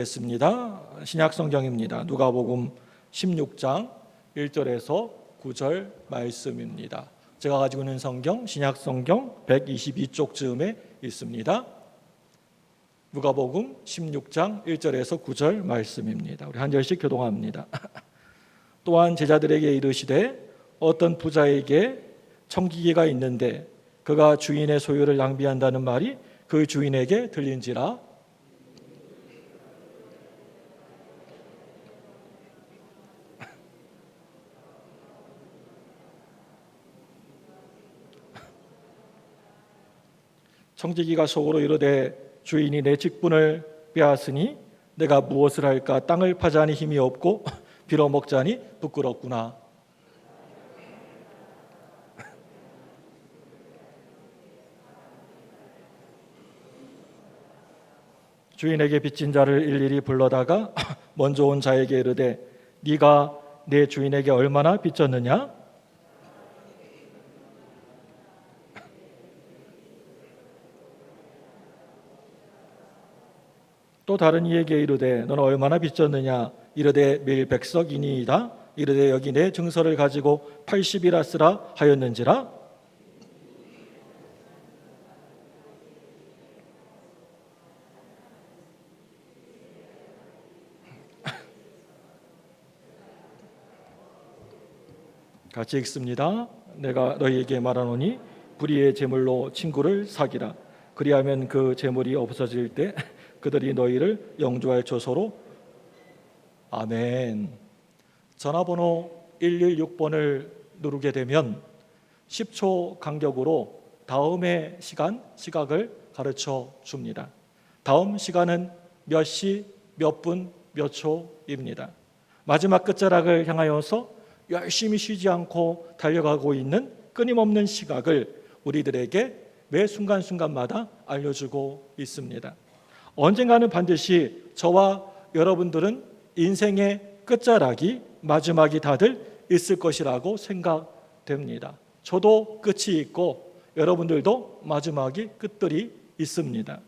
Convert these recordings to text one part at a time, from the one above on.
겠습니다. 신약 성경입니다. 누가복음 16장 1절에서 9절 말씀입니다. 제가 가지고 있는 성경 신약 성경 122쪽 즈음에 있습니다. 누가복음 16장 1절에서 9절 말씀입니다. 우리 한 절씩 교독합니다. 또한 제자들에게 이르시되 어떤 부자에게 청기기가 있는데 그가 주인의 소유를 낭비한다는 말이 그 주인에게 들린지라. 청지기가 속으로 이르되 주인이 내 직분을 빼앗으니 내가 무엇을 할까? 땅을 파자니 힘이 없고 빌어먹자니 부끄럽구나. 주인에게 빚진 자를 일일이 불러다가 먼저 온 자에게 이르되 네가 내 주인에게 얼마나 빚졌느냐? 또 다른 이에게 이르되 너는 얼마나 빚졌느냐? 이르되 매일 100석이니이다. 이르되 여기 내 증서를 가지고 80이라 쓰라 하였는지라. 같이 읽습니다. 내가 너희에게 말하노니 불의의 재물로 친구를 사기라. 그리하면 그 재물이 없어질 때 그들이 너희를 영주할 조소로. 아멘. 전화번호 116번을 누르게 되면 10초 간격으로 다음의 시각을 가르쳐 줍니다. 다음 시간은 몇 시, 몇 분, 몇 초입니다. 마지막 끝자락을 향하여서 열심히 쉬지 않고 달려가고 있는 끊임없는 시각을 우리들에게 매 순간순간마다 알려주고 있습니다. 언젠가는 반드시 저와 여러분들은 인생의 끝자락이 마지막이 다들 있을 것이라고 생각됩니다. 저도 끝이 있고 여러분들도 마지막이 끝들이 있습니다.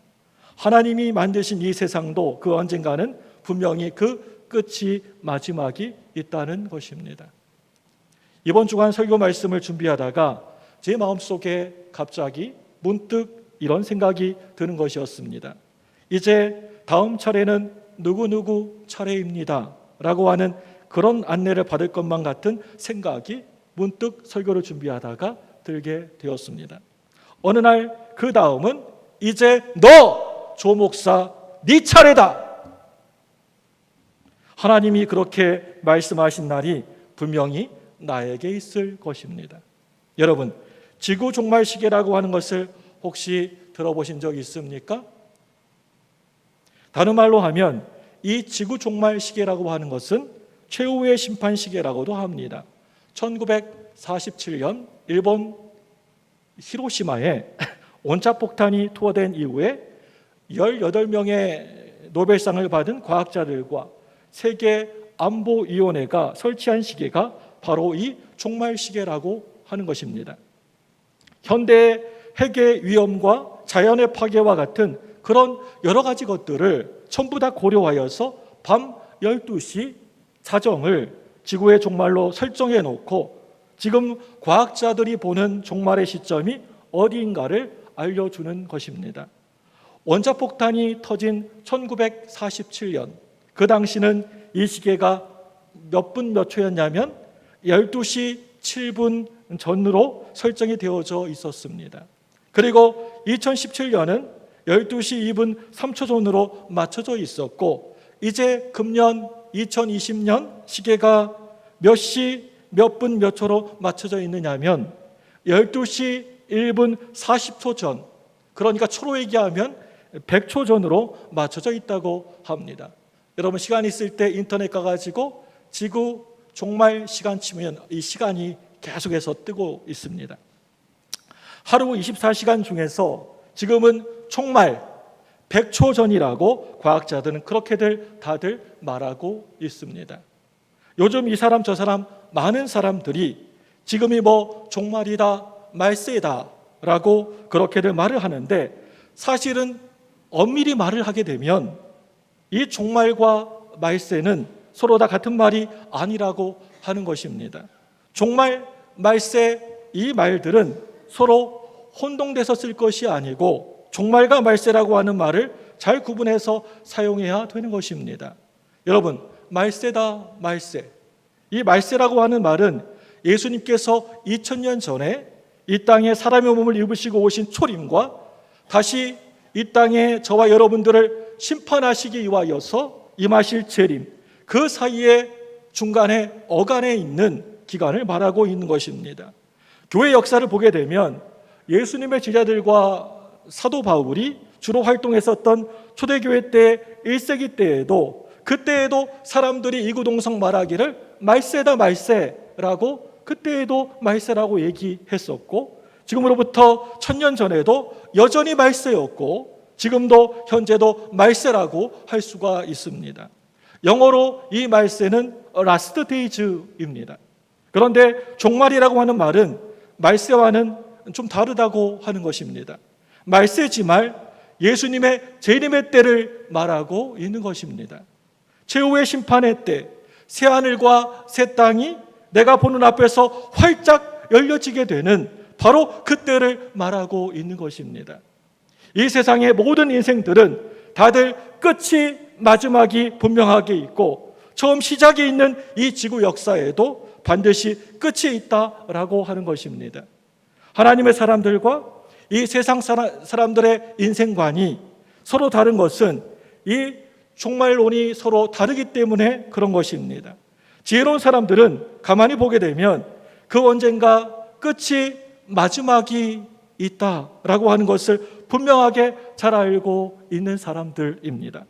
하나님이 만드신 이 세상도 그 언젠가는 분명히 그 끝이 마지막이 있다는 것입니다. 이번 주간 설교 말씀을 준비하다가 제 마음속에 갑자기 문득 이런 생각이 드는 것이었습니다. 이제 다음 차례는 누구누구 차례입니다 라고 하는 그런 안내를 받을 것만 같은 생각이 문득 설교를 준비하다가 들게 되었습니다. 어느 날 그 다음은 이제 너 조 목사 네 차례다. 하나님이 그렇게 말씀하신 날이 분명히 나에게 있을 것입니다. 여러분, 지구 종말 시계라고 하는 것을 혹시 들어보신 적 있습니까? 다른 말로 하면 이 지구 종말 시계라고 하는 것은 최후의 심판 시계라고도 합니다. 1947년 일본 히로시마에 원자폭탄이 투하된 이후에 18명의 노벨상을 받은 과학자들과 세계안보위원회가 설치한 시계가 바로 이 종말 시계라고 하는 것입니다. 현대의 핵의 위험과 자연의 파괴와 같은 그런 여러 가지 것들을 전부 다 고려하여서 밤 12시 자정을 지구의 종말로 설정해 놓고 지금 과학자들이 보는 종말의 시점이 어디인가를 알려주는 것입니다. 원자폭탄이 터진 1947년, 그 당시는 이 시계가 몇 분 몇 초였냐면 12시 7분 전으로 설정이 되어져 있었습니다. 그리고 2017년은 12시 2분 3초 전으로 맞춰져 있었고, 이제 금년 2020년 시계가 몇 시, 몇 분, 몇 초로 맞춰져 있느냐면 12시 1분 40초 전, 그러니까 초로 얘기하면 100초 전으로 맞춰져 있다고 합니다. 여러분, 시간 있을 때 인터넷 가가지고 지구 종말 시간 치면 이 시간이 계속해서 뜨고 있습니다. 하루 24시간 중에서 지금은 총말 100초 전이라고 과학자들은 그렇게들 다들 말하고 있습니다. 요즘 이 사람 저 사람 많은 사람들이 지금이 종말이다, 말세다 라고 그렇게들 말을 하는데, 사실은 엄밀히 말을 하게 되면 이 종말과 말세는 서로 다 같은 말이 아니라고 하는 것입니다. 종말, 말세 이 말들은 서로 혼동돼서 쓸 것이 아니고 종말과 말세라고 하는 말을 잘 구분해서 사용해야 되는 것입니다. 여러분, 말세다 말세. 이 말세라고 하는 말은 예수님께서 2000년 전에 이 땅에 사람의 몸을 입으시고 오신 초림과 다시 이 땅에 저와 여러분들을 심판하시기 위하여서 임하실 재림, 그 사이에 중간에 어간에 있는 기간을 말하고 있는 것입니다. 교회 역사를 보게 되면 예수님의 제자들과 사도 바울이 주로 활동했었던 초대교회 때 1세기 때에도 그때에도 사람들이 이구동성 말하기를 말세다 말세라고 그때에도 말세라고 얘기했었고 지금으로부터 1000년 전에도 여전히 말세였고 지금도 현재도 말세라고 할 수가 있습니다. 영어로 이 말세는 last days입니다. 그런데 종말이라고 하는 말은 말세와는 좀 다르다고 하는 것입니다. 말세지말 예수님의 재림의 때를 말하고 있는 것입니다. 최후의 심판의 때, 새하늘과 새 땅이 내가 보는 앞에서 활짝 열려지게 되는 바로 그때를 말하고 있는 것입니다. 이 세상의 모든 인생들은 다들 끝이 마지막이 분명하게 있고 처음 시작이 있는 이 지구 역사에도 반드시 끝이 있다라고 하는 것입니다. 하나님의 사람들과 이 세상 사람들의 인생관이 서로 다른 것은 이 종말론이 서로 다르기 때문에 그런 것입니다. 지혜로운 사람들은 가만히 보게 되면 그 언젠가 끝이 마지막이 있다라고 하는 것을 분명하게 잘 알고 있는 사람들입니다.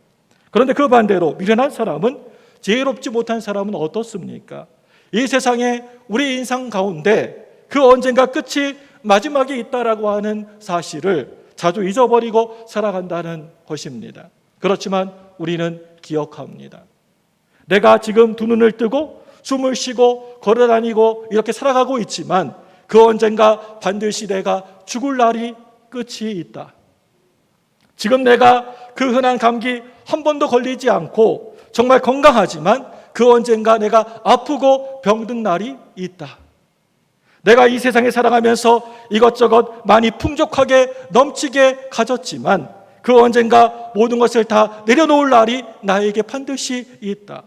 그런데 그 반대로 미련한 사람은, 지혜롭지 못한 사람은 어떻습니까? 이 세상에 우리 인생 가운데 그 언젠가 끝이 마지막이 있다라고 하는 사실을 자주 잊어버리고 살아간다는 것입니다. 그렇지만 우리는 기억합니다. 내가 지금 두 눈을 뜨고 숨을 쉬고 걸어다니고 이렇게 살아가고 있지만 그 언젠가 반드시 내가 죽을 날이 끝이 있다. 지금 내가 그 흔한 감기 한 번도 걸리지 않고 정말 건강하지만 그 언젠가 내가 아프고 병든 날이 있다. 내가 이 세상에 살아가면서 이것저것 많이 풍족하게 넘치게 가졌지만 그 언젠가 모든 것을 다 내려놓을 날이 나에게 반드시 있다.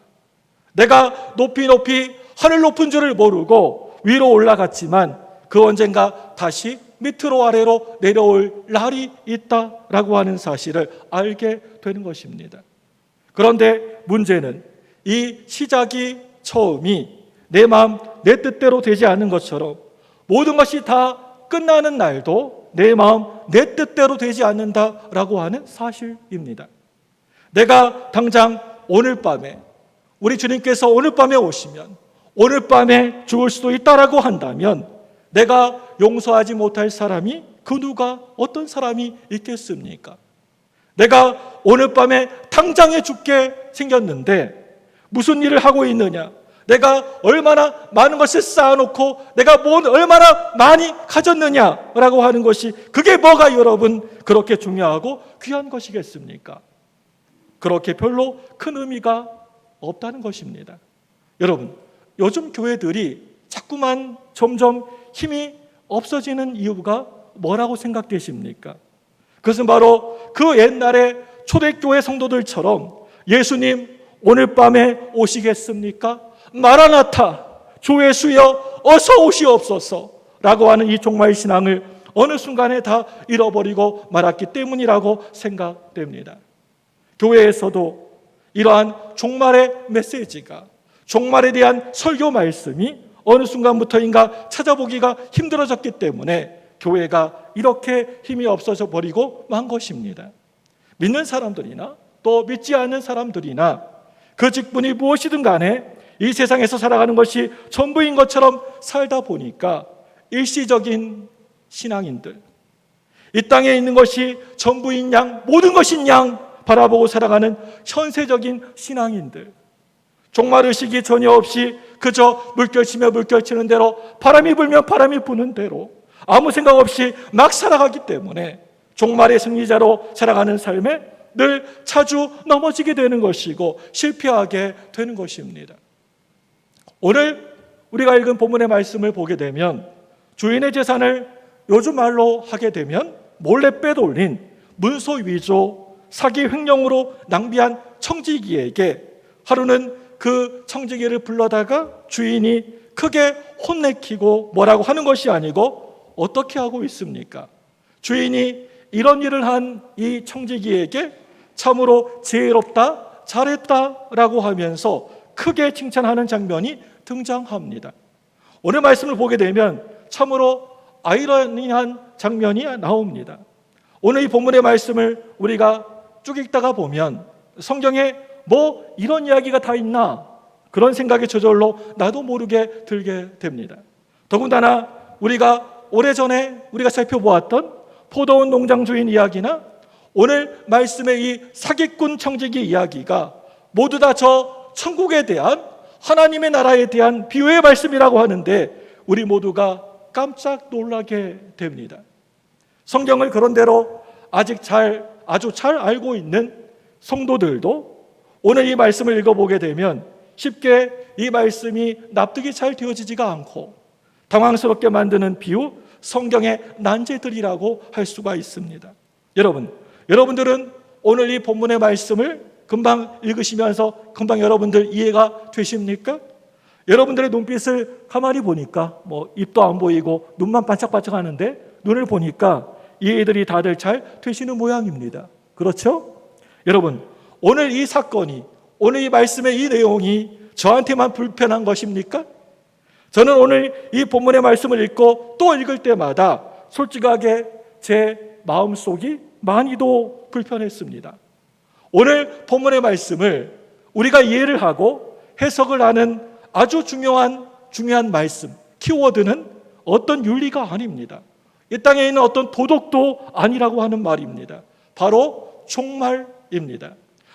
내가 높이 높이 하늘 높은 줄을 모르고 위로 올라갔지만 그 언젠가 다시 밑으로 아래로 내려올 날이 있다라고 하는 사실을 알게 되는 것입니다. 그런데 문제는 이 시작이 처음이 내 마음 내 뜻대로 되지 않는 것처럼 모든 것이 다 끝나는 날도 내 마음 내 뜻대로 되지 않는다라고 하는 사실입니다. 내가 당장 오늘 밤에 우리 주님께서 오늘 밤에 오시면 오늘 밤에 죽을 수도 있다라고 한다면 내가 용서하지 못할 사람이 그 누가 어떤 사람이 있겠습니까? 내가 오늘 밤에 당장에 죽게 생겼는데 무슨 일을 하고 있느냐? 내가 얼마나 많은 것을 쌓아놓고 내가 얼마나 많이 가졌느냐라고 하는 것이 그게 뭐가 여러분 그렇게 중요하고 귀한 것이겠습니까? 그렇게 별로 큰 의미가 없다는 것입니다. 여러분, 요즘 교회들이 자꾸만 점점 힘이 없어지는 이유가 뭐라고 생각되십니까? 그것은 바로 그 옛날에 초대교회 성도들처럼 예수님 오늘 밤에 오시겠습니까? 마라나타, 주 예수여 어서 오시옵소서 라고 하는 이 종말 신앙을 어느 순간에 다 잃어버리고 말았기 때문이라고 생각됩니다. 교회에서도 이러한 종말의 메시지가, 종말에 대한 설교 말씀이 어느 순간부터인가 찾아보기가 힘들어졌기 때문에 교회가 이렇게 힘이 없어져 버리고 만 것입니다. 믿는 사람들이나 또 믿지 않는 사람들이나 그 직분이 무엇이든 간에 이 세상에서 살아가는 것이 전부인 것처럼 살다 보니까 일시적인 신앙인들, 이 땅에 있는 것이 전부인 양, 모든 것인 양 바라보고 살아가는 현세적인 신앙인들, 종말의식이 전혀 없이 그저 물결치며 물결치는 대로, 바람이 불면 바람이 부는 대로 아무 생각 없이 막 살아가기 때문에 종말의 승리자로 살아가는 삶에 늘 자주 넘어지게 되는 것이고 실패하게 되는 것입니다. 오늘 우리가 읽은 본문의 말씀을 보게 되면 주인의 재산을 요즘 말로 하게 되면 몰래 빼돌린 문서 위조, 사기 횡령으로 낭비한 청지기에게 하루는 그 청지기를 불러다가 주인이 크게 혼내키고 뭐라고 하는 것이 아니고 어떻게 하고 있습니까? 주인이 이런 일을 한 이 청지기에게 참으로 지혜롭다, 잘했다라고 하면서 크게 칭찬하는 장면이 등장합니다. 오늘 말씀을 보게 되면 참으로 아이러니한 장면이 나옵니다. 오늘 이 본문의 말씀을 우리가 쭉 읽다가 보면 성경에 뭐 이런 이야기가 다 있나 그런 생각이 저절로 나도 모르게 들게 됩니다. 더군다나 우리가 오래전에 우리가 살펴보았던 포도원 농장 주인 이야기나 오늘 말씀의 이 사기꾼 청지기 이야기가 모두 다 저 천국에 대한 하나님의 나라에 대한 비유의 말씀이라고 하는데 우리 모두가 깜짝 놀라게 됩니다. 성경을 그런대로 아주 잘 알고 있는 성도들도 오늘 이 말씀을 읽어보게 되면 쉽게 이 말씀이 납득이 잘 되어지지가 않고 당황스럽게 만드는 비유, 성경의 난제들이라고 할 수가 있습니다. 여러분들은 오늘 이 본문의 말씀을 금방 읽으시면서 금방 여러분들 이해가 되십니까? 여러분들의 눈빛을 가만히 보니까 뭐 입도 안 보이고 눈만 반짝반짝 하는데 눈을 보니까 이해들이 다들 잘 되시는 모양입니다. 그렇죠? 여러분, 오늘 이 사건이, 오늘 이 말씀의 이 내용이 저한테만 불편한 것입니까? 저는 오늘 이 본문의 말씀을 읽고 또 읽을 때마다 솔직하게 제 마음속이 많이도 불편했습니다. 오늘 본문의 말씀을 우리가 이해를 하고 해석을 하는 아주 중요한 말씀, 키워드는 어떤 윤리가 아닙니다. 이 땅에 있는 어떤 도덕도 아니라고 하는 말입니다. 바로 종말입니다.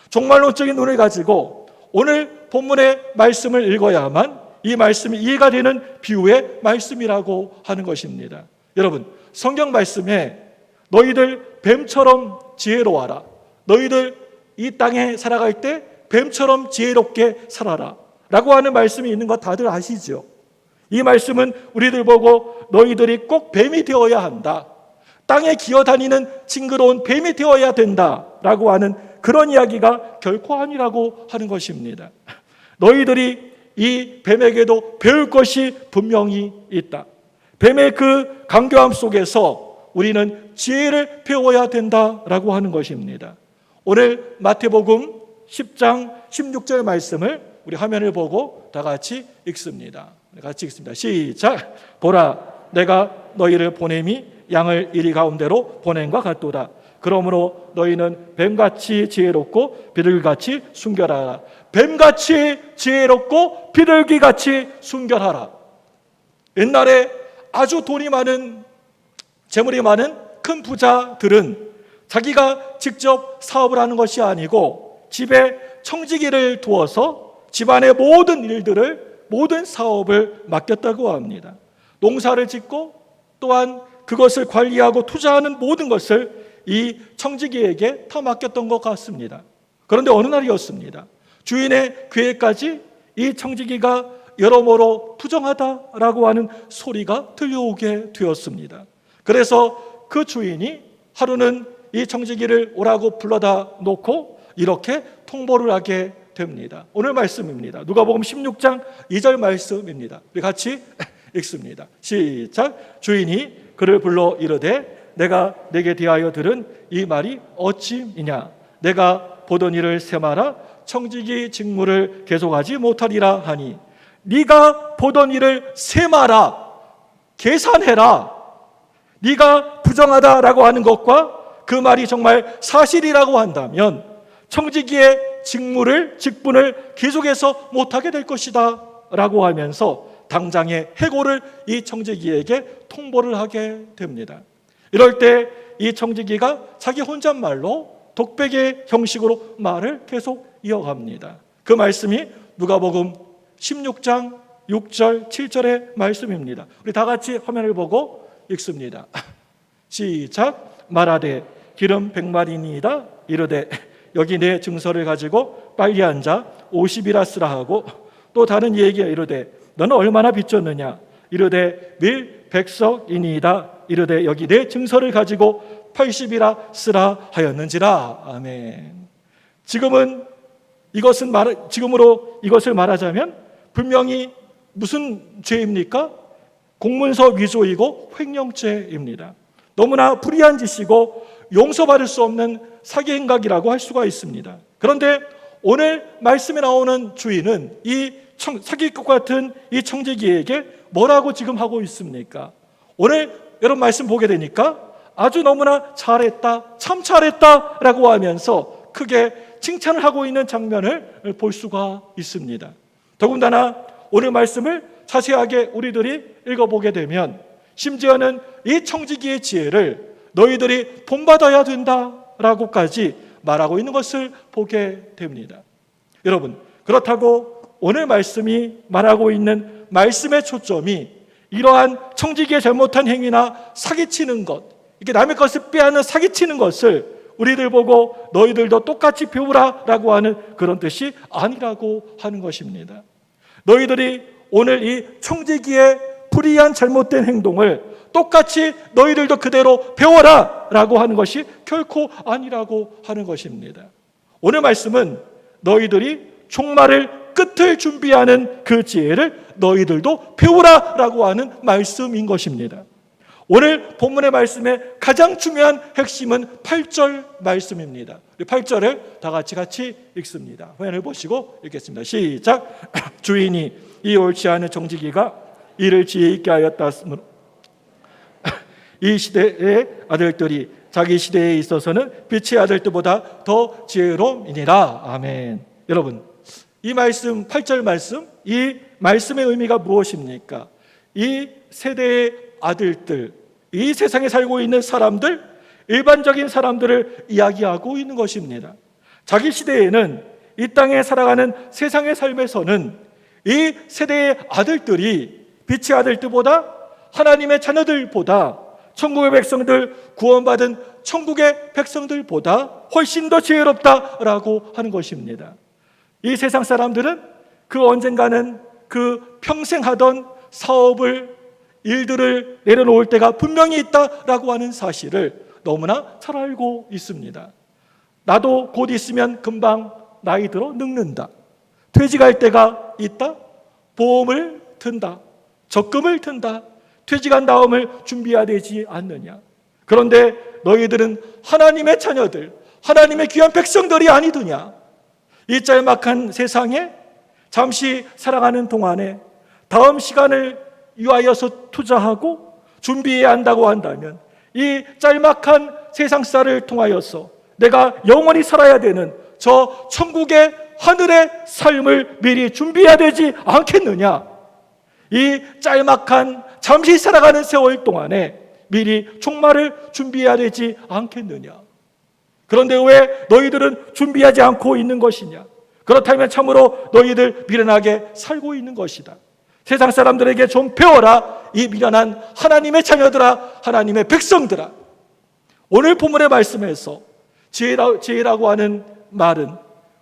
종말론적인 눈을 가지고 오늘 본문의 말씀을 읽어야만 이 말씀이 이해가 되는 비유의 말씀이라고 하는 것입니다. 여러분, 성경 말씀에 너희들 뱀처럼 지혜로워라, 너희들 이 땅에 살아갈 때 뱀처럼 지혜롭게 살아라 라고 하는 말씀이 있는 거 다들 아시죠? 이 말씀은 우리들 보고 너희들이 꼭 뱀이 되어야 한다, 땅에 기어다니는 징그러운 뱀이 되어야 된다 라고 하는 그런 이야기가 결코 아니라고 하는 것입니다. 너희들이 이 뱀에게도 배울 것이 분명히 있다. 뱀의 그 강교함 속에서 우리는 지혜를 배워야 된다라고 하는 것입니다. 오늘 마태복음 10장 16절 말씀을 우리 화면을 보고 다 같이 읽습니다. 같이 읽습니다. 시작. 보라, 내가 너희를 보냄이 양을 이리 가운데로 보냄과 같도다. 그러므로 너희는 뱀같이 지혜롭고 비둘기같이 순결하라. 뱀같이 지혜롭고 비둘기같이 순결하라. 옛날에 아주 돈이 많은, 재물이 많은 큰 부자들은 자기가 직접 사업을 하는 것이 아니고 집에 청지기를 두어서 집안의 모든 일들을, 모든 사업을 맡겼다고 합니다. 농사를 짓고 또한 그것을 관리하고 투자하는 모든 것을 이 청지기에게 다 맡겼던 것 같습니다. 그런데 어느 날이었습니다. 주인의 귀에까지 이 청지기가 여러모로 부정하다라고 하는 소리가 들려오게 되었습니다. 그래서 그 주인이 하루는 이 청지기를 오라고 불러다 놓고 이렇게 통보를 하게 됩니다. 오늘 말씀입니다. 누가복음 16장 2절 말씀입니다. 우리 같이 읽습니다. 시작. 주인이 그를 불러 이르되 내가 내게 대하여 들은 이 말이 어찌이냐? 내가 보던 일을 세마라 청지기 직무를 계속하지 못하리라 하니. 네가 보던 일을 세마라, 계산해라. 네가 부정하다라고 하는 것과 그 말이 정말 사실이라고 한다면 청지기의 직분을 계속해서 못하게 될 것이다 라고 하면서 당장의 해고를 이 청지기에게 통보를 하게 됩니다. 이럴 때 이 청지기가 자기 혼잣말로 독백의 형식으로 말을 계속 이어갑니다. 그 말씀이 누가복음 16장 6절 7절의 말씀입니다. 우리 다 같이 화면을 보고 읽습니다. 시작. 말하되 기름 100마리니이다 이르되 여기 내 증서를 가지고 빨리 앉아 50이라 쓰라 하고, 또 다른 이에게 이르되 너는 얼마나 빚졌느냐 이르되 밀 100석이니이다 이르되 여기 내 증서를 가지고 80이라 쓰라 하였는지라. 아멘. 지금으로 이것을 말하자면 분명히 무슨 죄입니까? 공문서 위조이고 횡령죄입니다. 너무나 불의한 짓이고 용서받을 수 없는 사기 행각이라고 할 수가 있습니다. 그런데 오늘 말씀에 나오는 주인은 이 사기꾼 같은 이 청지기에게 뭐라고 지금 하고 있습니까? 오늘 여러분 말씀 보게 되니까 아주 너무나 잘했다, 참 잘했다 라고 하면서 크게 칭찬을 하고 있는 장면을 볼 수가 있습니다. 더군다나 오늘 말씀을 자세하게 우리들이 읽어보게 되면 심지어는 이 청지기의 지혜를 너희들이 본받아야 된다라고까지 말하고 있는 것을 보게 됩니다. 여러분, 그렇다고 오늘 말씀이 말하고 있는 말씀의 초점이 이러한 청지기의 잘못한 행위나 사기치는 것, 이렇게 남의 것을 빼앗는 사기치는 것을 우리들 보고 너희들도 똑같이 배우라라고 하는 그런 뜻이 아니라고 하는 것입니다. 너희들이 오늘 이 청지기의 불의한 잘못된 행동을 똑같이 너희들도 그대로 배워라라고 하는 것이 결코 아니라고 하는 것입니다. 오늘 말씀은 너희들이 종말을 끝을 준비하는 그 지혜를 너희들도 배우라라고 하는 말씀인 것입니다. 오늘 본문의 말씀의 가장 중요한 핵심은 8절 말씀입니다. 8절을 다 같이 읽습니다. 화면을 보시고 읽겠습니다. 시작. 주인이 이 옳지 않은 청지기가 이를 지혜 있게 하였다 하므로 이 시대의 아들들이 자기 시대에 있어서는 빛의 아들들보다 더 지혜로움이니라. 아멘. 여러분, 이 말씀 8절 말씀, 이 말씀의 의미가 무엇입니까? 이 세대의 아들들, 이 세상에 살고 있는 사람들, 일반적인 사람들을 이야기하고 있는 것입니다. 자기 시대에는 이 땅에 살아가는 세상의 삶에서는 이 세대의 아들들이 빛의 아들들보다, 하나님의 자녀들보다, 천국의 백성들, 구원받은 천국의 백성들보다 훨씬 더 지혜롭다라고 하는 것입니다. 이 세상 사람들은 그 언젠가는 그 평생 하던 사업을, 일들을 내려놓을 때가 분명히 있다라고 하는 사실을 너무나 잘 알고 있습니다. 나도 곧 있으면 금방 나이 들어 늙는다. 퇴직할 때가 있다. 보험을 든다. 적금을 든다. 퇴직한 다음을 준비해야 되지 않느냐. 그런데 너희들은 하나님의 자녀들, 하나님의 귀한 백성들이 아니더냐. 이 짤막한 세상에 잠시 살아가는 동안에 다음 시간을 위하여서 투자하고 준비해야 한다고 한다면 이 짤막한 세상살을 통하여서 내가 영원히 살아야 되는 저 천국의 하늘의 삶을 미리 준비해야 되지 않겠느냐. 이 짤막한 잠시 살아가는 세월 동안에 미리 종말을 준비해야 되지 않겠느냐. 그런데 왜 너희들은 준비하지 않고 있는 것이냐. 그렇다면 참으로 너희들 미련하게 살고 있는 것이다. 세상 사람들에게 좀 배워라. 이 미련한 하나님의 자녀들아, 하나님의 백성들아. 오늘 본문의 말씀에서 지혜라고 하는 말은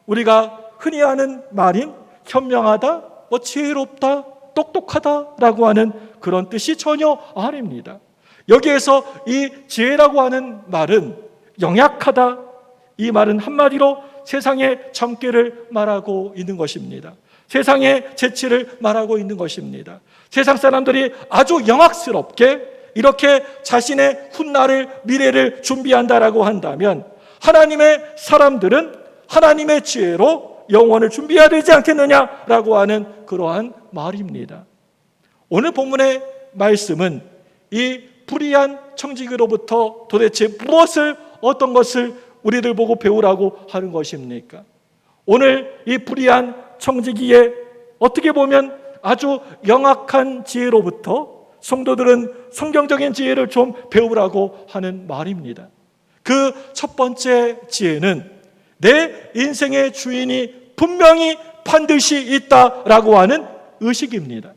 우리가 흔히 하는 말인 현명하다, 지혜롭다, 똑똑하다라고 하는 그런 뜻이 전혀 아닙니다. 여기에서 이 지혜라고 하는 말은 영약하다, 이 말은 한마디로 세상의 정죄를 말하고 있는 것입니다. 세상의 재치를 말하고 있는 것입니다. 세상 사람들이 아주 영악스럽게 이렇게 자신의 훗날을, 미래를 준비한다라고 한다면 하나님의 사람들은 하나님의 지혜로 영원을 준비해야 되지 않겠느냐라고 하는 그러한 말입니다. 오늘 본문의 말씀은 이 불의한 청지기로부터 도대체 무엇을, 어떤 것을 우리들 보고 배우라고 하는 것입니까? 오늘 이 불의한 청지기의 어떻게 보면 아주 영악한 지혜로부터 성도들은 성경적인 지혜를 좀 배우라고 하는 말입니다. 그 첫 번째 지혜는 내 인생의 주인이 분명히 반드시 있다라고 하는 의식입니다.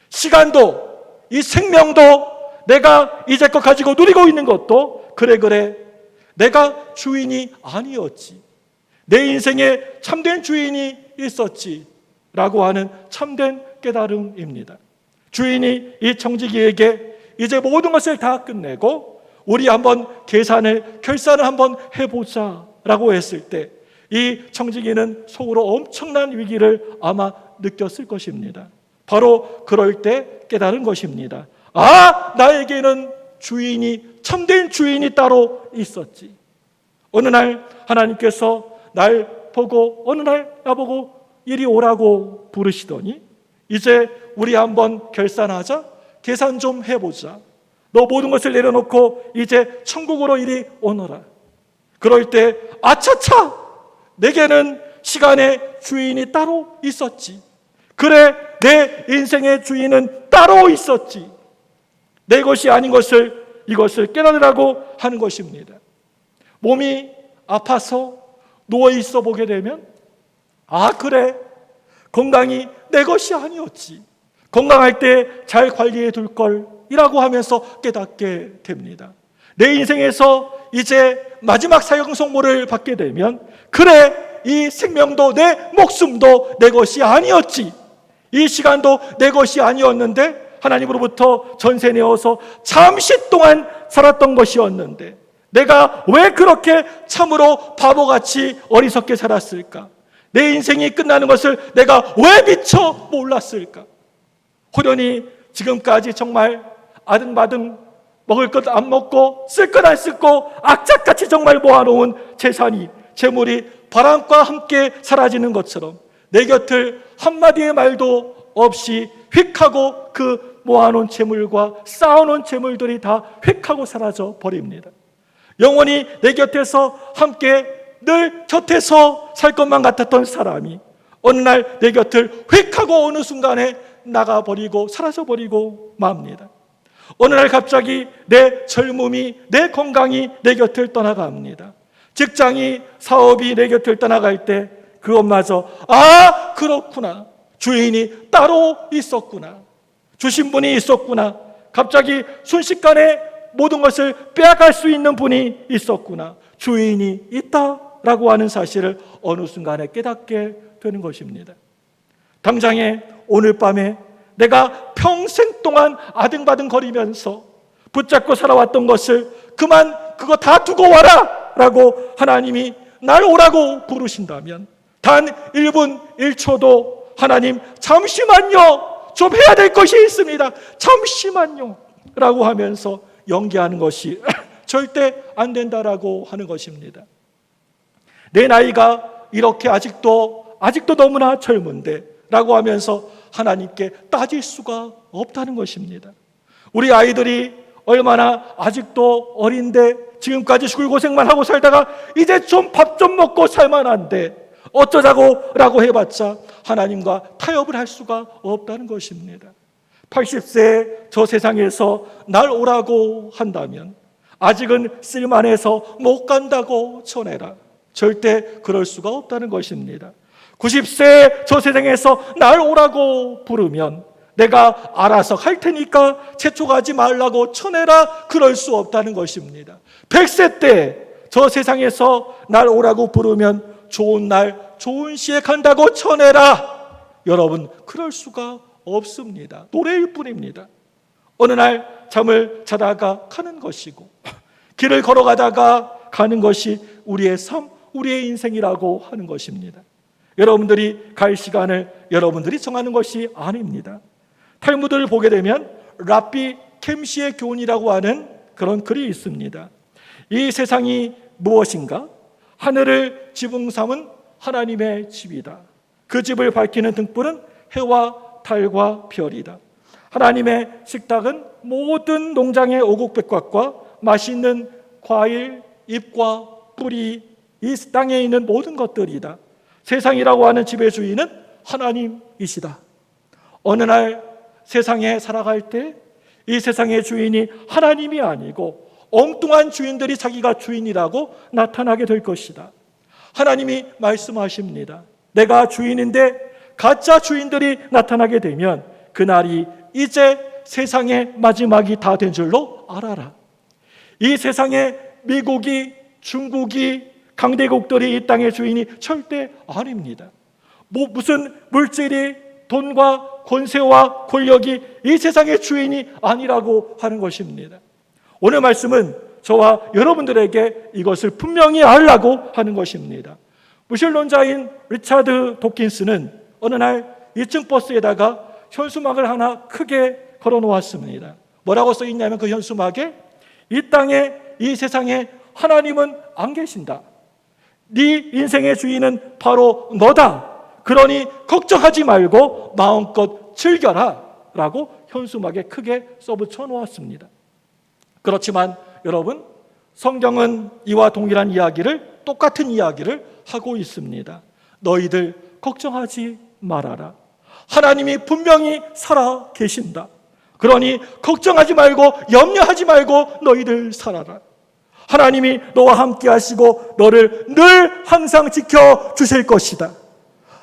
시간도, 이 생명도, 내가 이제껏 가지고 누리고 있는 것도 그래 내가 주인이 아니었지. 내 인생에 참된 주인이 있었지라고 하는 참된 깨달음입니다. 주인이 이 청지기에게 이제 모든 것을 다 끝내고 우리 한번 결산을 한번 해보자라고 했을 때 이 청지기는 속으로 엄청난 위기를 아마 느꼈을 것입니다. 바로 그럴 때 깨달은 것입니다. 나에게는 참된 주인이 따로 있었지. 어느 날 하나님께서 어느 날 나보고 이리 오라고 부르시더니 이제 우리 한번 결산하자. 계산 좀 해보자. 너 모든 것을 내려놓고 이제 천국으로 이리 오너라. 그럴 때 아차차! 내게는 시간의 주인이 따로 있었지. 그래, 내 인생의 주인은 따로 있었지. 내 것이 아닌 이것을 깨달으라고 하는 것입니다. 몸이 아파서 누워있어 보게 되면 그래, 건강이 내 것이 아니었지. 건강할 때 잘 관리해 둘 걸이라고 하면서 깨닫게 됩니다. 내 인생에서 이제 마지막 사형 선고를 받게 되면 그래, 이 생명도 내 목숨도 내 것이 아니었지. 이 시간도 내 것이 아니었는데 하나님으로부터 전세 내어서 잠시 동안 살았던 것이었는데 내가 왜 그렇게 참으로 바보같이 어리석게 살았을까? 내 인생이 끝나는 것을 내가 왜 미처 몰랐을까? 호련히 지금까지 정말 아등바등 먹을 것 안 먹고 쓸 것 안 쓰고 악착같이 정말 모아놓은 재물이 바람과 함께 사라지는 것처럼 내 곁을 한마디의 말도 없이 휙 하고 그 모아놓은 재물과 쌓아놓은 재물들이 다 휙 하고 사라져 버립니다. 영원히 내 곁에서 함께 늘 곁에서 살 것만 같았던 사람이 어느 날 내 곁을 휙 하고 어느 순간에 나가버리고 사라져버리고 맙니다. 어느 날 갑자기 내 젊음이, 내 건강이 내 곁을 떠나갑니다. 직장이, 사업이 내 곁을 떠나갈 때 그것마저 그렇구나, 주인이 따로 있었구나, 주신 분이 있었구나, 갑자기 순식간에 모든 것을 빼앗갈 수 있는 분이 있었구나, 주인이 있다라고 하는 사실을 어느 순간에 깨닫게 되는 것입니다. 당장에 오늘 밤에 내가 평생 동안 아등바등 거리면서 붙잡고 살아왔던 것을 그거 다 두고 와라 라고 하나님이 날 오라고 부르신다면 단 1분 1초도 하나님 잠시만요, 좀 해야 될 것이 있습니다, 잠시만요 라고 하면서 연기하는 것이 절대 안 된다라고 하는 것입니다. 내 나이가 이렇게 아직도 너무나 젊은데 라고 하면서 하나님께 따질 수가 없다는 것입니다. 우리 아이들이 얼마나 아직도 어린데 지금까지 죽을고생만 하고 살다가 이제 좀 밥 좀 먹고 살만한데 어쩌자고 라고 해봤자 하나님과 타협을 할 수가 없다는 것입니다. 80세 저 세상에서 날 오라고 한다면 아직은 쓸만해서 못 간다고 전해라. 절대 그럴 수가 없다는 것입니다. 90세 저 세상에서 날 오라고 부르면 내가 알아서 할 테니까 재촉하지 말라고 쳐내라. 그럴 수 없다는 것입니다. 100세 때 저 세상에서 날 오라고 부르면 좋은 날 좋은 시에 간다고 쳐내라. 여러분, 그럴 수가 없습니다. 노래일 뿐입니다. 어느 날 잠을 자다가 가는 것이고 길을 걸어가다가 가는 것이 우리의 삶, 우리의 인생이라고 하는 것입니다. 여러분들이 갈 시간을 여러분들이 정하는 것이 아닙니다. 탈무드를 보게 되면 랍비 캠시의 교훈이라고 하는 그런 글이 있습니다. 이 세상이 무엇인가? 하늘을 지붕 삼은 하나님의 집이다. 그 집을 밝히는 등불은 해와 달과 별이다. 하나님의 식탁은 모든 농장의 오곡백과과 맛있는 과일, 잎과 뿌리, 이 땅에 있는 모든 것들이다. 세상이라고 하는 집의 주인은 하나님이시다. 어느 날 세상에 살아갈 때 이 세상의 주인이 하나님이 아니고 엉뚱한 주인들이 자기가 주인이라고 나타나게 될 것이다. 하나님이 말씀하십니다. 내가 주인인데 가짜 주인들이 나타나게 되면 그날이 이제 세상의 마지막이 다 된 줄로 알아라. 이 세상에 미국이, 중국이, 강대국들이 이 땅의 주인이 절대 아닙니다. 무슨 물질이, 돈과 권세와 권력이 이 세상의 주인이 아니라고 하는 것입니다. 오늘 말씀은 저와 여러분들에게 이것을 분명히 알라고 하는 것입니다. 무신론자인 리차드 도킨스는 어느 날 2층 버스에다가 현수막을 하나 크게 걸어 놓았습니다. 뭐라고 써 있냐면 그 현수막에 이 땅에, 이 세상에 하나님은 안 계신다. 네 인생의 주인은 바로 너다. 그러니 걱정하지 말고 마음껏 즐겨라 라고 현수막에 크게 써붙여 놓았습니다. 그렇지만 여러분, 성경은 이와 동일한 이야기를, 똑같은 이야기를 하고 있습니다. 너희들 걱정하지 말아라. 하나님이 분명히 살아 계신다. 그러니 걱정하지 말고 염려하지 말고 너희들 살아라. 하나님이 너와 함께 하시고 너를 늘 항상 지켜주실 것이다.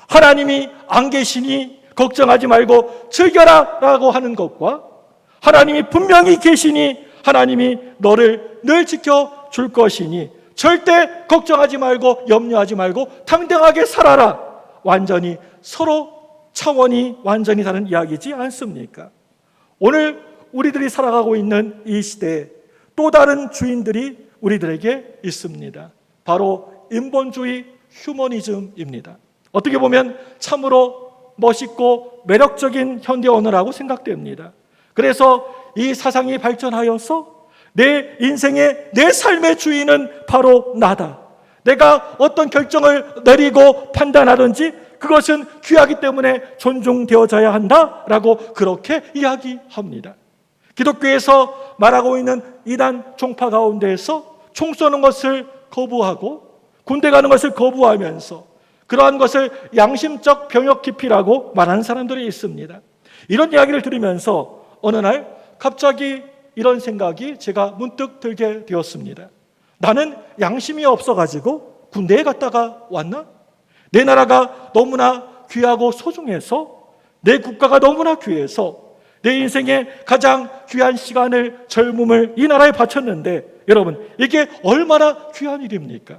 하나님이 안 계시니 걱정하지 말고 즐겨라 라고 하는 것과 하나님이 분명히 계시니 하나님이 너를 늘 지켜줄 것이니 절대 걱정하지 말고 염려하지 말고 당당하게 살아라. 완전히 서로 차원이 완전히 다른 이야기지 않습니까? 오늘 우리들이 살아가고 있는 이 시대에 또 다른 주인들이 우리들에게 있습니다. 바로 인본주의 휴머니즘입니다. 어떻게 보면 참으로 멋있고 매력적인 현대 언어라고 생각됩니다. 그래서 이 사상이 발전하여서 내 인생의, 내 삶의 주인은 바로 나다. 내가 어떤 결정을 내리고 판단하든지 그것은 귀하기 때문에 존중되어져야 한다라고 그렇게 이야기합니다. 기독교에서 말하고 있는 이단 종파 가운데에서 총 쏘는 것을 거부하고 군대 가는 것을 거부하면서 그러한 것을 양심적 병역 기피라고 말하는 사람들이 있습니다. 이런 이야기를 들으면서 어느 날 갑자기 이런 생각이 제가 문득 들게 되었습니다. 나는 양심이 없어가지고 군대에 갔다가 왔나? 내 나라가 너무나 귀하고 소중해서, 내 국가가 너무나 귀해서 내 인생의 가장 귀한 시간을, 젊음을 이 나라에 바쳤는데 여러분, 이게 얼마나 귀한 일입니까?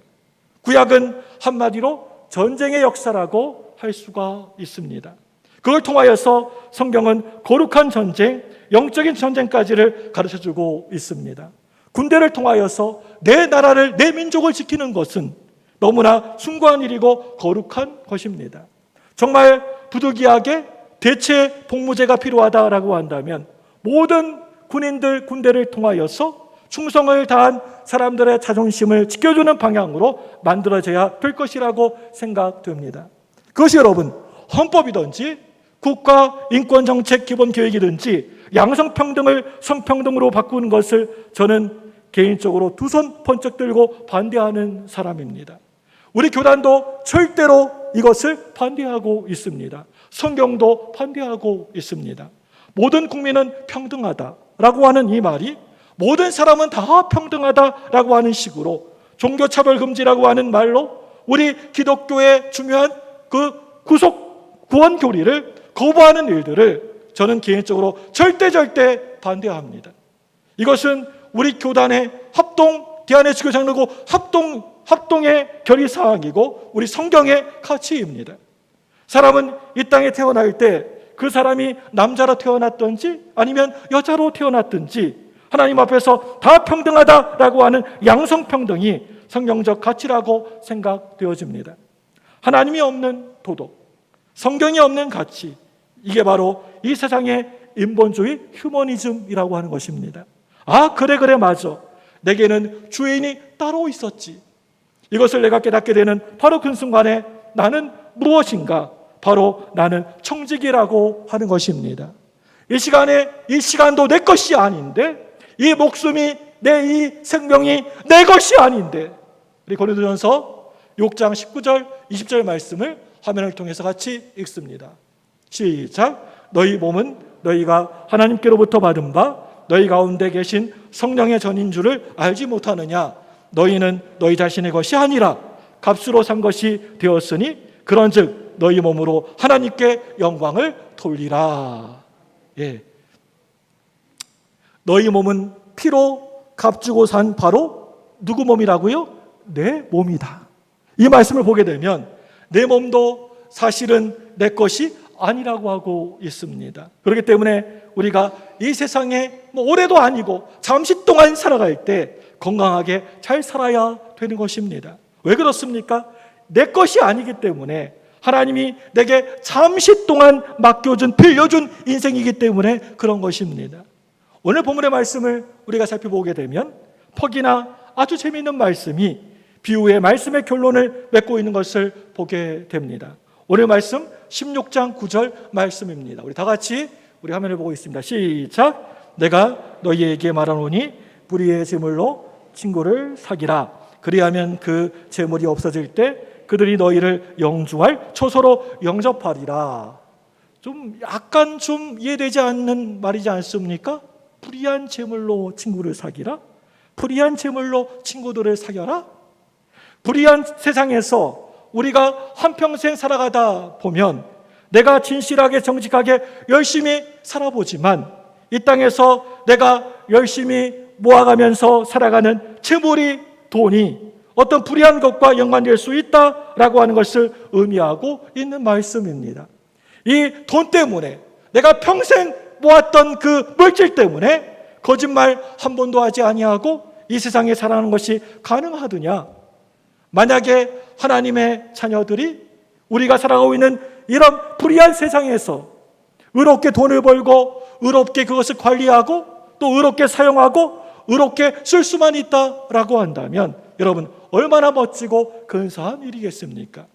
구약은 한마디로 전쟁의 역사라고 할 수가 있습니다. 그걸 통하여서 성경은 거룩한 전쟁, 영적인 전쟁까지를 가르쳐주고 있습니다. 군대를 통하여서 내 나라를, 내 민족을 지키는 것은 너무나 숭고한 일이고 거룩한 것입니다. 정말 부득이하게 대체 복무제가 필요하다라고 한다면 모든 군인들, 군대를 통하여서 충성을 다한 사람들의 자존심을 지켜주는 방향으로 만들어져야 될 것이라고 생각됩니다. 그것이 여러분, 헌법이든지 국가 인권정책 기본계획이든지 양성평등을 성평등으로 바꾸는 것을 저는 개인적으로 두 손 번쩍 들고 반대하는 사람입니다. 우리 교단도 절대로 이것을 반대하고 있습니다. 성경도 반대하고 있습니다. 모든 국민은 평등하다라고 하는 이 말이 모든 사람은 다 평등하다라고 하는 식으로 종교차별 금지라고 하는 말로 우리 기독교의 중요한 그 구속 구원 교리를 거부하는 일들을 저는 개인적으로 절대 반대합니다. 이것은 우리 교단의 합동, 대한예수교 장로고 합동의 결의사항이고 우리 성경의 가치입니다. 사람은 이 땅에 태어날 때 그 사람이 남자로 태어났든지 아니면 여자로 태어났든지 하나님 앞에서 다 평등하다라고 하는 양성평등이 성경적 가치라고 생각되어집니다. 하나님이 없는 도덕, 성경이 없는 가치, 이게 바로 이 세상의 인본주의 휴머니즘이라고 하는 것입니다. 아, 그래 맞아. 내게는 주인이 따로 있었지. 이것을 내가 깨닫게 되는 바로 그 순간에 나는 무엇인가? 바로 나는 청직이라고 하는 것입니다. 이 시간에 이 시간도 내 것이 아닌데, 이 목숨이, 내 이 생명이 내 것이 아닌데, 우리 고린도전서 6장 19절 20절 말씀을 화면을 통해서 같이 읽습니다. 시작. 너희 몸은 너희가 하나님께로부터 받은 바 너희 가운데 계신 성령의 전인 줄을 알지 못하느냐? 너희는 너희 자신의 것이 아니라 값으로 산 것이 되었으니 그런즉 너희 몸으로 하나님께 영광을 돌리라. 예. 너희 몸은 피로 값주고 산 바로 누구 몸이라고요? 내 몸이다. 이 말씀을 보게 되면 내 몸도 사실은 내 것이 아니라고 하고 있습니다. 그렇기 때문에 우리가 이 세상에 오래도 아니고 잠시 동안 살아갈 때 건강하게 잘 살아야 되는 것입니다. 왜 그렇습니까? 내 것이 아니기 때문에 하나님이 내게 잠시 동안 맡겨준, 빌려준 인생이기 때문에 그런 것입니다. 오늘 본문의 말씀을 우리가 살펴보게 되면 퍽이나 아주 재미있는 말씀이 비유의 말씀의 결론을 맺고 있는 것을 보게 됩니다. 오늘 말씀 16장 9절 말씀입니다. 우리 다 같이 우리 화면을 보고 있습니다. 시작. 내가 너희에게 말하노니 불의의 제물로 친구를 사기라. 그리하면 그 제물이 없어질 때 그들이 너희를 영주할 초소로 영접하리라. 좀 약간 좀 이해되지 않는 말이지 않습니까? 불의한 제물로 친구를 사기라? 불의한 제물로 친구들을 사겨라? 불의한 세상에서 우리가 한평생 살아가다 보면 내가 진실하게 정직하게 열심히 살아보지만 이 땅에서 내가 열심히 모아가면서 살아가는 재물이, 돈이 어떤 불의한 것과 연관될 수 있다라고 하는 것을 의미하고 있는 말씀입니다. 이 돈 때문에, 내가 평생 모았던 그 물질 때문에 거짓말 한 번도 하지 아니하고 이 세상에 살아가는 것이 가능하더냐? 만약에 하나님의 자녀들이 우리가 살아가고 있는 이런 불의한 세상에서 의롭게 돈을 벌고 의롭게 그것을 관리하고 또 의롭게 사용하고 의롭게 쓸 수만 있다라고 한다면 여러분 얼마나 멋지고 근사한 일이겠습니까?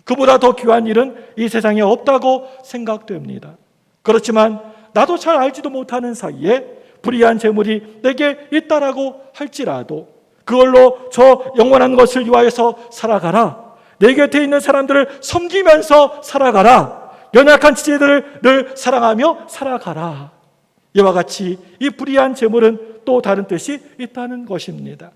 그보다 더 귀한 일은 이 세상에 없다고 생각됩니다. 그렇지만 나도 잘 알지도 못하는 사이에 불의한 재물이 내게 있다라고 할지라도 그걸로 저 영원한 것을 위하여서 살아가라. 내 곁에 있는 사람들을 섬기면서 살아가라. 연약한 지체들을 늘 사랑하며 살아가라. 이와 같이 이 불의한 재물은 또 다른 뜻이 있다는 것입니다.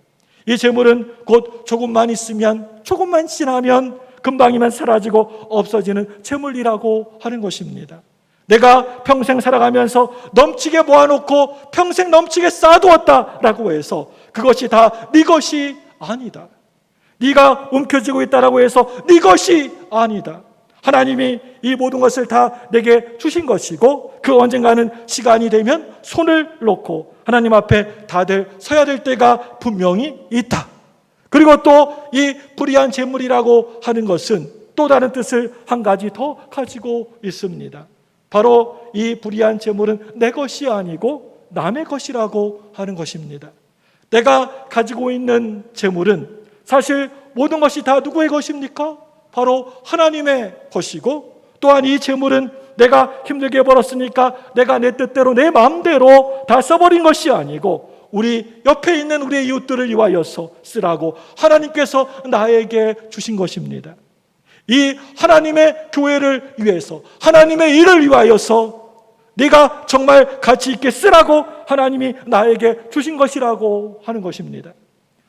이 재물은 곧 조금만 있으면, 조금만 지나면 금방이면 사라지고 없어지는 재물이라고 하는 것입니다. 내가 평생 살아가면서 넘치게 모아놓고 평생 넘치게 쌓아두었다라고 해서 그것이 다 네 것이 아니다. 네가 움켜쥐고 있다라고 해서 네 것이 아니다. 하나님이 이 모든 것을 다 내게 주신 것이고 그 언젠가는 시간이 되면 손을 놓고 하나님 앞에 다들 서야 될 때가 분명히 있다. 그리고 또 이 불의한 재물이라고 하는 것은 또 다른 뜻을 한 가지 더 가지고 있습니다. 바로 이 불의한 재물은 내 것이 아니고 남의 것이라고 하는 것입니다. 내가 가지고 있는 재물은 사실 모든 것이 다 누구의 것입니까? 바로 하나님의 것이고 또한 이 재물은 내가 힘들게 벌었으니까 내가 내 뜻대로 내 마음대로 다 써버린 것이 아니고 우리 옆에 있는 우리의 이웃들을 위하여서 쓰라고 하나님께서 나에게 주신 것입니다. 이 하나님의 교회를 위해서 하나님의 일을 위하여서 네가 정말 가치 있게 쓰라고 하나님이 나에게 주신 것이라고 하는 것입니다.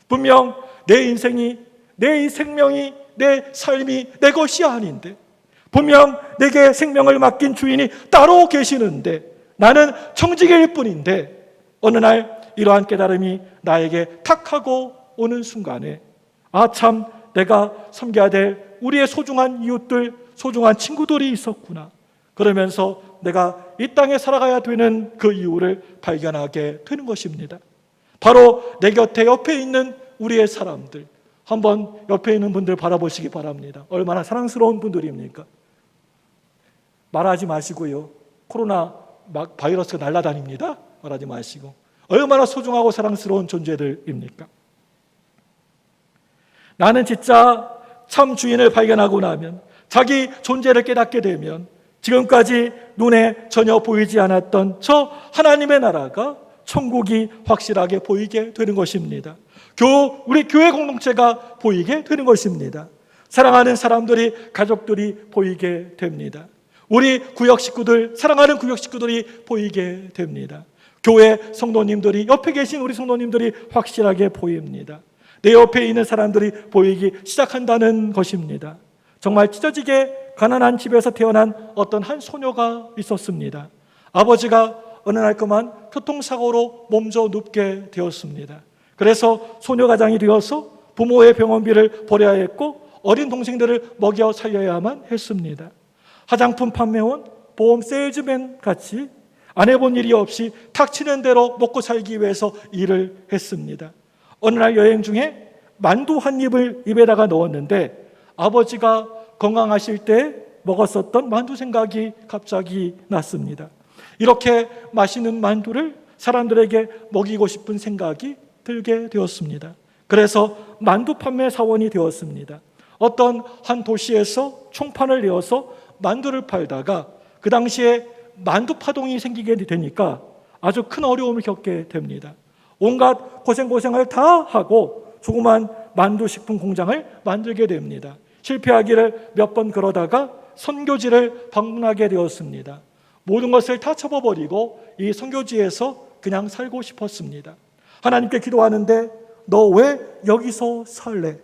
분명 내 인생이, 내 생명이, 내 삶이 내 것이 아닌데 분명 내게 생명을 맡긴 주인이 따로 계시는데 나는 청지기일 뿐인데 어느 날 이러한 깨달음이 나에게 탁 하고 오는 순간에 아 참 내가 섬겨야 될 우리의 소중한 이웃들, 소중한 친구들이 있었구나. 그러면서 내가 이 땅에 살아가야 되는 그 이유를 발견하게 되는 것입니다. 바로 내 곁에 옆에 있는 우리의 사람들, 한번 옆에 있는 분들 바라보시기 바랍니다. 얼마나 사랑스러운 분들입니까? 말하지 마시고요. 코로나 막 바이러스가 날아다닙니다. 말하지 마시고. 얼마나 소중하고 사랑스러운 존재들입니까? 나는 진짜 참 주인을 발견하고 나면 자기 존재를 깨닫게 되면 지금까지 눈에 전혀 보이지 않았던 저 하나님의 나라가 천국이 확실하게 보이게 되는 것입니다. 우리 교회 공동체가 보이게 되는 것입니다. 사랑하는 사람들이, 가족들이 보이게 됩니다. 우리 구역 식구들, 사랑하는 구역 식구들이 보이게 됩니다. 교회 성도님들이, 옆에 계신 우리 성도님들이 확실하게 보입니다. 내 옆에 있는 사람들이 보이기 시작한다는 것입니다. 정말 찢어지게 가난한 집에서 태어난 어떤 한 소녀가 있었습니다. 아버지가 어느 날 그만 교통사고로 몸져 눕게 되었습니다. 그래서 소녀가장이 되어서 부모의 병원비를 벌여야 했고 어린 동생들을 먹여 살려야만 했습니다. 화장품 판매원, 보험 세일즈맨 같이 안 해본 일이 없이 닥치는 대로 먹고 살기 위해서 일을 했습니다. 어느 날 여행 중에 만두 한 입을 입에다가 넣었는데 아버지가 건강하실 때 먹었었던 만두 생각이 갑자기 났습니다. 이렇게 맛있는 만두를 사람들에게 먹이고 싶은 생각이 들게 되었습니다. 그래서 만두 판매 사원이 되었습니다. 어떤 한 도시에서 총판을 내어서 만두를 팔다가 그 당시에 만두 파동이 생기게 되니까 아주 큰 어려움을 겪게 됩니다. 온갖 고생을 다 하고 조그만 만두 식품 공장을 만들게 됩니다. 실패하기를 몇 번 그러다가 선교지를 방문하게 되었습니다. 모든 것을 다 접어버리고 이 선교지에서 그냥 살고 싶었습니다. 하나님께 기도하는데 너 왜 여기서 살래?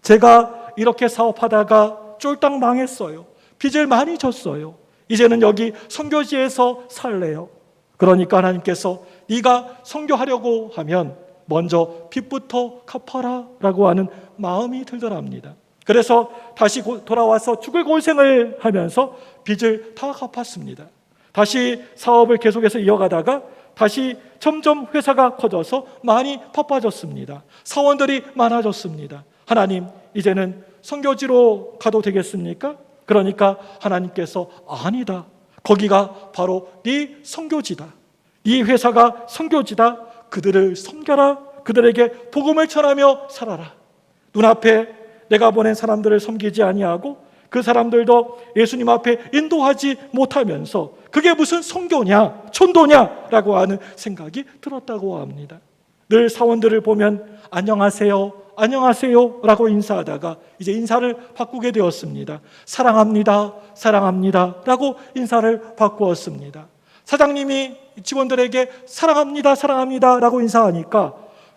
제가 이렇게 사업하다가 쫄딱 망했어요. 빚을 많이 졌어요. 이제는 여기 선교지에서 살래요. 그러니까 하나님께서 네가 선교하려고 하면 먼저 빚부터 갚아라 라고 하는 마음이 들더랍니다. 그래서 다시 돌아와서 죽을 고생을 하면서 빚을 다 갚았습니다. 다시 사업을 계속해서 이어가다가 다시 점점 회사가 커져서 많이 바빠졌습니다. 사원들이 많아졌습니다. 하나님, 이제는 선교지로 가도 되겠습니까? 그러니까 하나님께서 아니다. 거기가 바로 네 선교지다. 네 회사가 선교지다. 그들을 섬겨라. 그들에게 복음을 전하며 살아라. 눈앞에 내가 보낸 사람들을 섬기지 아니하고 그 사람들도 예수님 앞에 인도하지 못하면서 그게 무슨 선교냐, 전도냐라고 하는 생각이 들었다고 합니다. 늘 사원들을 보면 안녕하세요, 안녕하세요 라고 인사하다가 이제 인사를 바꾸게 되었습니다. 사랑합니다, 사랑합니다 라고 인사를 바꾸었습니다. 사장님이 직원들에게 사랑합니다, 사랑합니다 라고 인사하니까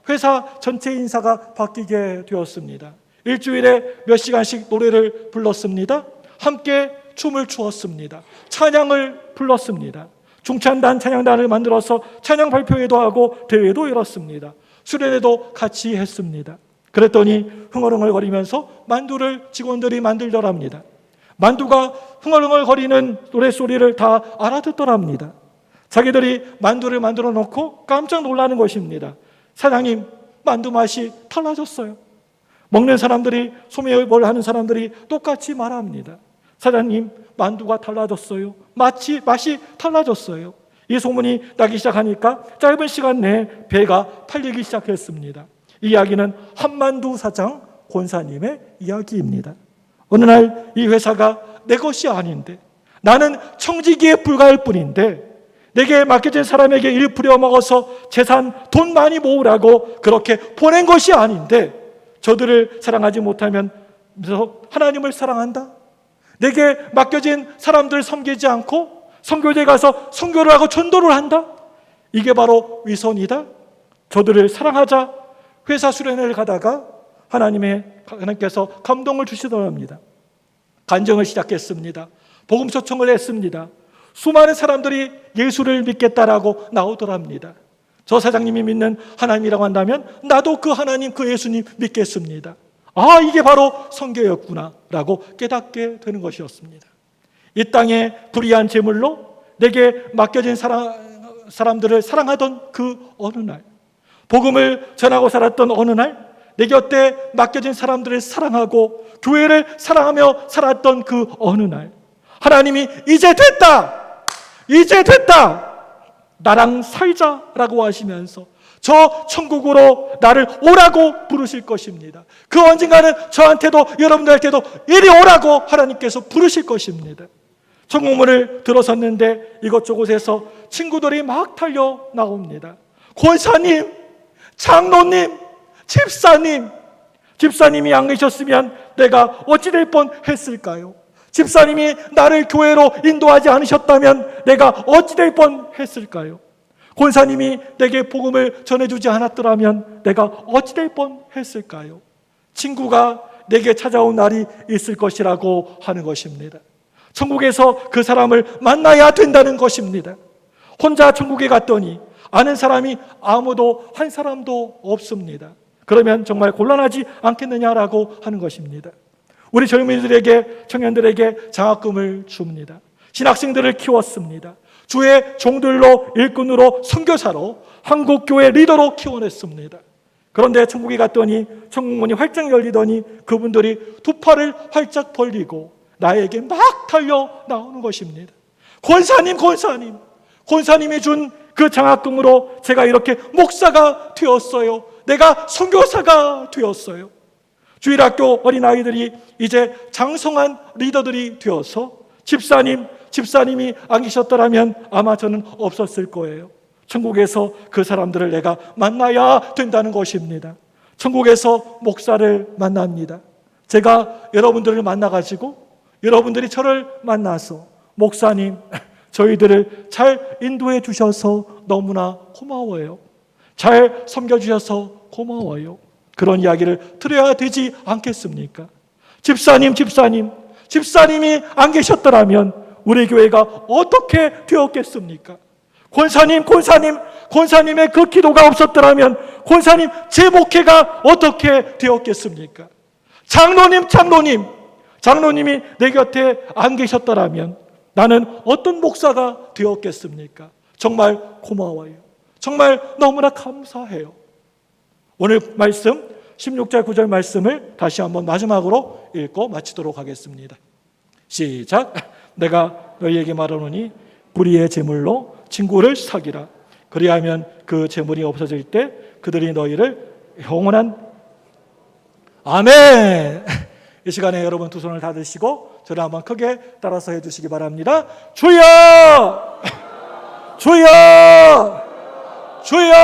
회사 전체 인사가 바뀌게 되었습니다. 일주일에 몇 시간씩 노래를 불렀습니다. 함께 춤을 추었습니다. 찬양을 불렀습니다. 중찬단 찬양단을 만들어서 찬양 발표회도 하고 대회도 열었습니다. 수련회도 같이 했습니다. 그랬더니 흥얼흥얼거리면서 만두를 직원들이 만들더랍니다. 만두가 흥얼흥얼거리는 노랫소리를 다 알아듣더랍니다. 자기들이 만두를 만들어 놓고 깜짝 놀라는 것입니다. 사장님, 만두 맛이 달라졌어요. 먹는 사람들이, 소매를 하는 사람들이 똑같이 말합니다. 사장님, 만두가 달라졌어요. 맛이 달라졌어요. 이 소문이 나기 시작하니까 짧은 시간 내에 배가 팔리기 시작했습니다. 이 이야기는 한만두 사장 권사님의 이야기입니다. 어느 날 이 회사가 내 것이 아닌데, 나는 청지기에 불과할 뿐인데 내게 맡겨진 사람에게 일 부려먹어서 재산, 돈 많이 모으라고 그렇게 보낸 것이 아닌데 저들을 사랑하지 못하면 하나님을 사랑한다? 내게 맡겨진 사람들 섬기지 않고 선교지에 가서 선교를 하고 전도를 한다? 이게 바로 위선이다? 저들을 사랑하자. 회사 수련회를 가다가 하나님께서 감동을 주시더랍니다. 간증을 시작했습니다. 복음 초청을 했습니다. 수많은 사람들이 예수를 믿겠다라고 나오더랍니다. 저 사장님이 믿는 하나님이라고 한다면 나도 그 하나님, 그 예수님 믿겠습니다. 아, 이게 바로 선교였구나 라고 깨닫게 되는 것이었습니다. 이 땅에 불의한 제물로 내게 맡겨진 사람들을 사랑하던 그 어느 날, 복음을 전하고 살았던 어느 날, 내 곁에 맡겨진 사람들을 사랑하고 교회를 사랑하며 살았던 그 어느 날, 하나님이 이제 됐다 나랑 살자라고 하시면서 저 천국으로 나를 오라고 부르실 것입니다. 그 언젠가는 저한테도 여러분들한테도 이리 오라고 하나님께서 부르실 것입니다. 천국문을 들어섰는데 이것저것에서 친구들이 막 달려 나옵니다. 권사님, 장로님, 집사님이 안 계셨으면 내가 어찌 될 뻔했을까요? 집사님이 나를 교회로 인도하지 않으셨다면 내가 어찌 될 뻔했을까요? 권사님이 내게 복음을 전해주지 않았더라면 내가 어찌 될 뻔했을까요? 친구가 내게 찾아온 날이 있을 것이라고 하는 것입니다. 천국에서 그 사람을 만나야 된다는 것입니다. 혼자 천국에 갔더니 아는 사람이 아무도 한 사람도 없습니다. 그러면 정말 곤란하지 않겠느냐라고 하는 것입니다. 우리 젊은이들에게, 청년들에게 장학금을 줍니다. 신학생들을 키웠습니다. 주의 종들로, 일꾼으로, 선교사로, 한국교회 리더로 키워냈습니다. 그런데 천국에 갔더니 천국문이 활짝 열리더니 그분들이 두 팔을 활짝 벌리고 나에게 막 달려 나오는 것입니다. 권사님, 권사님, 권사님이 준 그 장학금으로 제가 이렇게 목사가 되었어요. 내가 선교사가 되었어요. 주일학교 어린아이들이 이제 장성한 리더들이 되어서 집사님이 안 계셨더라면 아마 저는 없었을 거예요. 천국에서 그 사람들을 내가 만나야 된다는 것입니다. 천국에서 목사를 만납니다. 제가 여러분들을 만나가지고 여러분들이 저를 만나서 목사님, 저희들을 잘 인도해 주셔서 너무나 고마워요. 잘 섬겨주셔서 고마워요. 그런 이야기를 들어야 되지 않겠습니까? 집사님이 안 계셨더라면 우리 교회가 어떻게 되었겠습니까? 권사님의 그 기도가 없었더라면 권사님 제 목회가 어떻게 되었겠습니까? 장로님이 내 곁에 안 계셨더라면 나는 어떤 목사가 되었겠습니까? 정말 고마워요. 정말 너무나 감사해요. 오늘 말씀 16절 9절 말씀을 다시 한번 마지막으로 읽고 마치도록 하겠습니다. 시작. 내가 너희에게 말하노니 불의의 제물로 친구를 사귀라. 그리하면 그 제물이 없어질 때 그들이 너희를 영원한 아멘. 이 시간에 여러분 두 손을 다 드시고 저를 한번 크게 따라서 해주시기 바랍니다. 주여! 주여! 주여!